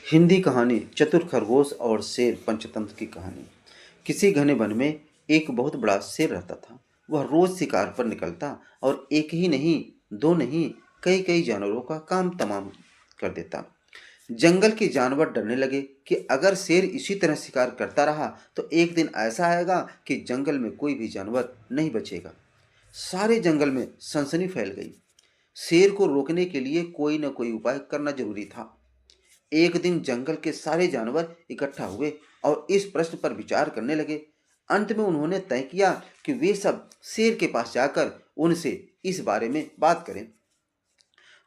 हिंदी कहानी चतुर खरगोश और शेर पंचतंत्र की कहानी। किसी घने वन में एक बहुत बड़ा शेर रहता था। वह रोज शिकार पर निकलता और एक ही नहीं, दो नहीं, कई कई जानवरों का काम तमाम कर देता। जंगल के जानवर डरने लगे कि अगर शेर इसी तरह शिकार करता रहा तो एक दिन ऐसा आएगा कि जंगल में कोई भी जानवर नहीं बचेगा। सारे जंगल में सनसनी फैल गई। शेर को रोकने के लिए कोई न कोई उपाय करना जरूरी था। एक दिन जंगल के सारे जानवर इकट्ठा हुए और इस प्रश्न पर विचार करने लगे। अंत में उन्होंने तय किया कि वे सब शेर के पास जाकर उनसे इस बारे में बात करें।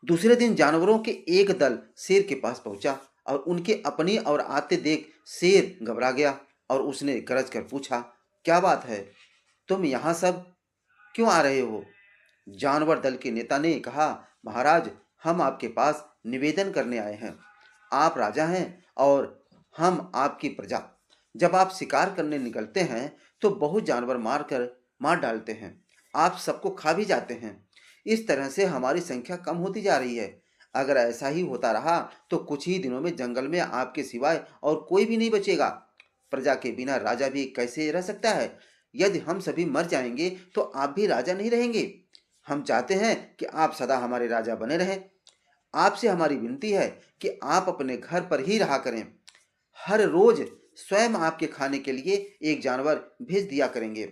दूसरे दिन जानवरों के एक दल शेर के पास पहुंचा और उनके अपनी और आते देख शेर घबरा गया और उसने गरज कर पूछा, क्या बात है? तुम यहाँ सब क्यों आ रहे हो? जानवर दल के नेता ने कहा, महाराज, हम आपके पास निवेदन करने आए हैं। आप राजा हैं और हम आपकी प्रजा। जब आप शिकार करने निकलते हैं तो बहुत जानवर मार डालते हैं। आप सबको खा भी जाते हैं। इस तरह से हमारी संख्या कम होती जा रही है। अगर ऐसा ही होता रहा तो कुछ ही दिनों में जंगल में आपके सिवाय और कोई भी नहीं बचेगा। प्रजा के बिना राजा भी कैसे रह सकता है? यदि हम सभी मर जाएंगे तो आप भी राजा नहीं रहेंगे। हम चाहते हैं कि आप सदा हमारे राजा बने रहें। आपसे हमारी विनती है कि आप अपने घर पर ही रहा करें। हर रोज स्वयं आपके खाने के लिए एक जानवर भेज दिया करेंगे।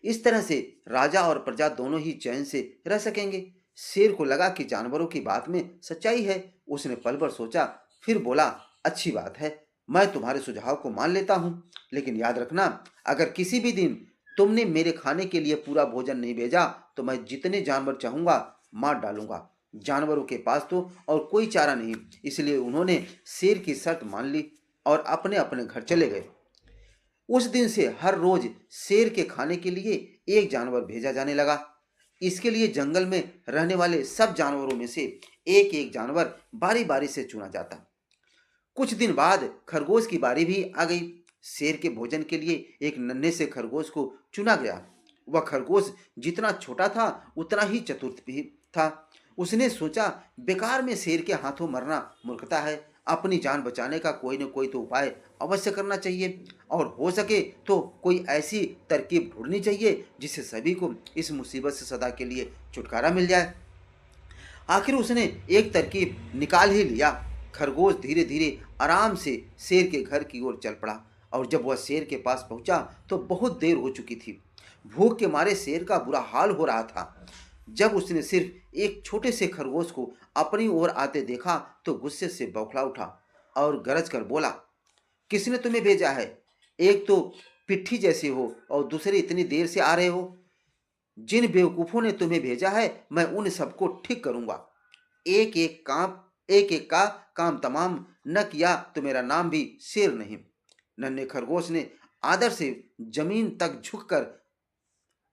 इस तरह से राजा और प्रजा दोनों ही चैन से रह सकेंगे। शेर को लगा कि जानवरों की बात में सच्चाई है। उसने पल भर सोचा, फिर बोला, अच्छी बात है, मैं तुम्हारे सुझाव को मान लेता हूँ। लेकिन याद रखना, अगर किसी भी दिन तुमने मेरे खाने के लिए पूरा भोजन नहीं भेजा तो मैं जितने जानवर चाहूंगा मार डालूंगा। जानवरों के पास तो और कोई चारा नहीं, इसलिए उन्होंने शेर की शर्त मान ली और अपने अपने घर चले गए। उस दिन से हर रोज शेर के खाने के लिए एक जानवर भेजा जाने लगा। इसके लिए जंगल में रहने वाले सब जानवरों में से एक एक जानवर बारी बारी से चुना जाता। कुछ दिन बाद खरगोश की बारी भी आ गई। शेर के भोजन के लिए एक नन्हे से खरगोश को चुना गया। वह खरगोश जितना छोटा था उतना ही चतुर भी था। उसने सोचा, बेकार में शेर के हाथों मरना मूर्खता है। अपनी जान बचाने का कोई न कोई तो उपाय अवश्य करना चाहिए और हो सके तो कोई ऐसी तरकीब ढूंढनी चाहिए जिससे सभी को इस मुसीबत से सदा के लिए छुटकारा मिल जाए। आखिर उसने एक तरकीब निकाल ही लिया। खरगोश धीरे धीरे आराम से शेर के घर की ओर चल पड़ा और जब वह शेर के पास पहुंचा तो बहुत देर हो चुकी थी। भूख के मारे शेर का बुरा हाल हो रहा था। जब उसने सिर्फ एक छोटे से खरगोश को अपनी ओर आते देखा तो गुस्से से बौखला उठा और गरज कर बोला, किसने तुम्हें भेजा है? एक तो पिट्ठी जैसे हो और दूसरे इतनी देर से आ रहे हो। जिन बेवकूफों ने तुम्हें भेजा है मैं उन सबको ठीक करूंगा। एक एक का काम तमाम न किया तो मेरा नाम भी शेर नहीं। नन्हे खरगोश ने आदर से जमीन तक झुककर,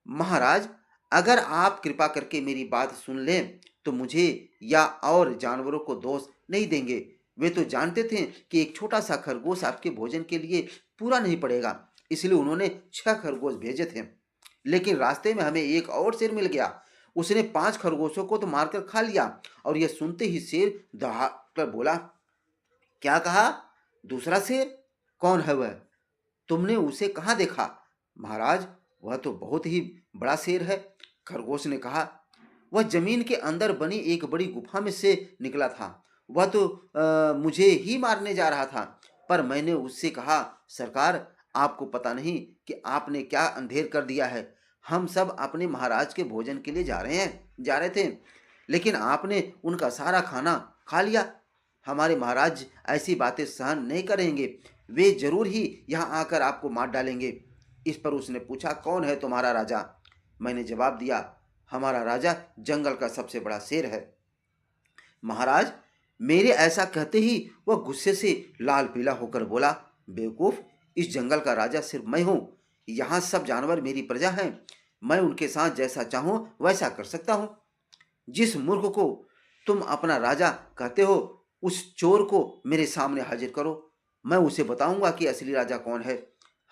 महाराज, अगर आप कृपा करके मेरी बात सुन लें तो मुझे या और जानवरों को दोष नहीं देंगे। वे तो जानते थे कि एक छोटा सा खरगोश आपके भोजन के लिए पूरा नहीं पड़ेगा, इसलिए उन्होंने 6 खरगोश भेजे थे। लेकिन रास्ते में हमें एक और शेर मिल गया। उसने 5 खरगोशों को तो मारकर खा लिया। और यह सुनते ही शेर दहाड़ बोला, क्या कहा? दूसरा शेर? कौन है वह? तुमने उसे कहाँ देखा? महाराज, वह तो बहुत ही बड़ा शेर है। खरगोश ने कहा, वह जमीन के अंदर बनी एक बड़ी गुफा में से निकला था। वह तो मुझे ही मारने जा रहा था, पर मैंने उससे कहा, सरकार, आपको पता नहीं कि आपने क्या अंधेर कर दिया है। हम सब अपने महाराज के भोजन के लिए जा रहे थे, लेकिन आपने उनका सारा खाना खा लिया। हमारे महाराज ऐसी बातें सहन नहीं करेंगे। वे जरूर ही यहाँ आकर आपको मार डालेंगे। इस पर उसने पूछा, कौन है तुम्हारा राजा? मैंने जवाब दिया, हमारा राजा जंगल का सबसे बड़ा शेर है। महाराज, मेरे ऐसा कहते ही वह गुस्से से लाल पीला होकर बोला, बेवकूफ, इस जंगल का राजा सिर्फ मैं हूँ। यहाँ सब जानवर मेरी प्रजा हैं। मैं उनके साथ जैसा चाहूँ वैसा कर सकता हूँ। जिस मूर्ख को तुम अपना राजा कहते हो उस चोर को मेरे सामने हाजिर करो। मैं उसे बताऊंगा कि असली राजा कौन है।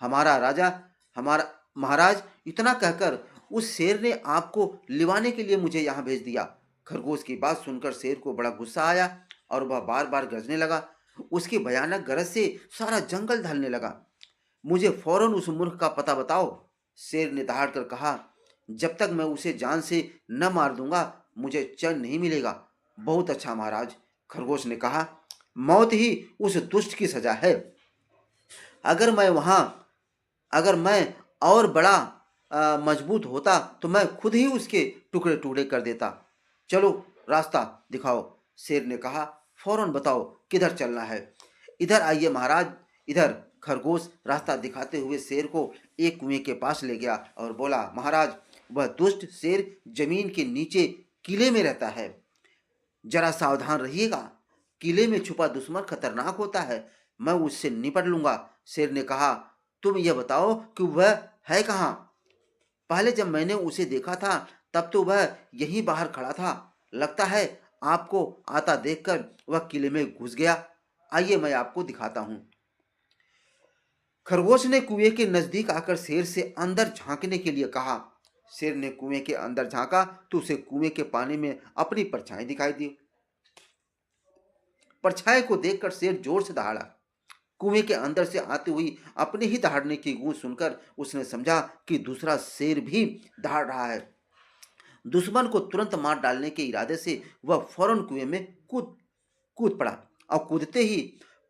हमारा राजा हमारा महाराज, इतना कहकर उस शेर ने आपको लिवाने के लिए मुझे यहाँ भेज दिया। खरगोश की बात सुनकर शेर को बड़ा गुस्सा आया और वह बार बार गरजने लगा। उसकी भयानक गरज से सारा जंगल ढलने लगा। मुझे फौरन उस मूर्ख का पता बताओ, शेर ने दहाड़ कर कहा। जब तक मैं उसे जान से न मार दूंगा मुझे चैन नहीं मिलेगा। बहुत अच्छा महाराज, खरगोश ने कहा, मौत ही उस दुष्ट की सजा है। अगर मैं वहां अगर मैं और बड़ा मजबूत होता तो मैं खुद ही उसके टुकड़े टुकड़े कर देता। चलो रास्ता दिखाओ, शेर ने कहा। फौरन बताओ किधर चलना है। इधर आइए महाराज, इधर। खरगोश रास्ता दिखाते हुए शेर को एक कुएं के पास ले गया और बोला, महाराज, वह दुष्ट शेर जमीन के नीचे किले में रहता है। जरा सावधान रहिएगा। किले में छुपा दुश्मन खतरनाक होता है। मैं उससे निपट लूंगा। शेर ने कहा, तुम यह बताओ कि वह है कहाँ। पहले जब मैंने उसे देखा था तब तो वह यहीं बाहर खड़ा था। लगता है आपको आता देखकर वह किले में घुस गया। आइए मैं आपको दिखाता हूँ। खरगोश ने कुएं के नजदीक आकर शेर से अंदर झांकने के लिए कहा। शेर ने कुएं के अंदर झांका तो उसे कुएं के पानी में अपनी परछाई दिखाई दी। परछाई को देखकर शेर जोर से दहाड़ा। कुएं के अंदर से आती हुई अपने ही दहाड़ने की गूंज सुनकर उसने समझा कि दूसरा शेर भी दहाड़ रहा है। दुश्मन को तुरंत मार डालने के इरादे से वह फौरन कुएं में कूद कूद पड़ा। और कूदते ही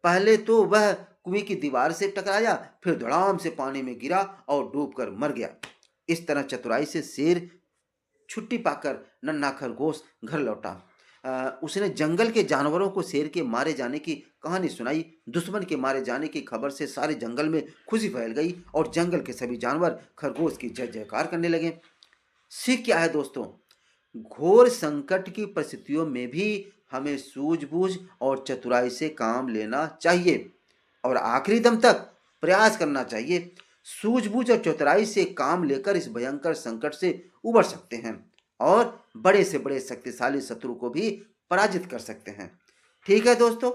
पहले तो वह कुएं की दीवार से टकराया, फिर धड़ाम से पानी में गिरा और डूबकर मर गया। इस तरह चतुराई से शेर छुट्टी पाकर नन्हा खरगोश घर लौटा। उसने जंगल के जानवरों को शेर के मारे जाने की कहानी सुनाई। दुश्मन के मारे जाने की खबर से सारे जंगल में खुशी फैल गई और जंगल के सभी जानवर खरगोश की जय जयकार करने लगे। सीख क्या है दोस्तों? घोर संकट की परिस्थितियों में भी हमें सूझबूझ और चतुराई से काम लेना चाहिए और आखिरी दम तक प्रयास करना चाहिए। सूझबूझ और चतुराई से काम लेकर इस भयंकर संकट से उबर सकते हैं और बड़े से बड़े शक्तिशाली शत्रु को भी पराजित कर सकते हैं। ठीक है दोस्तों,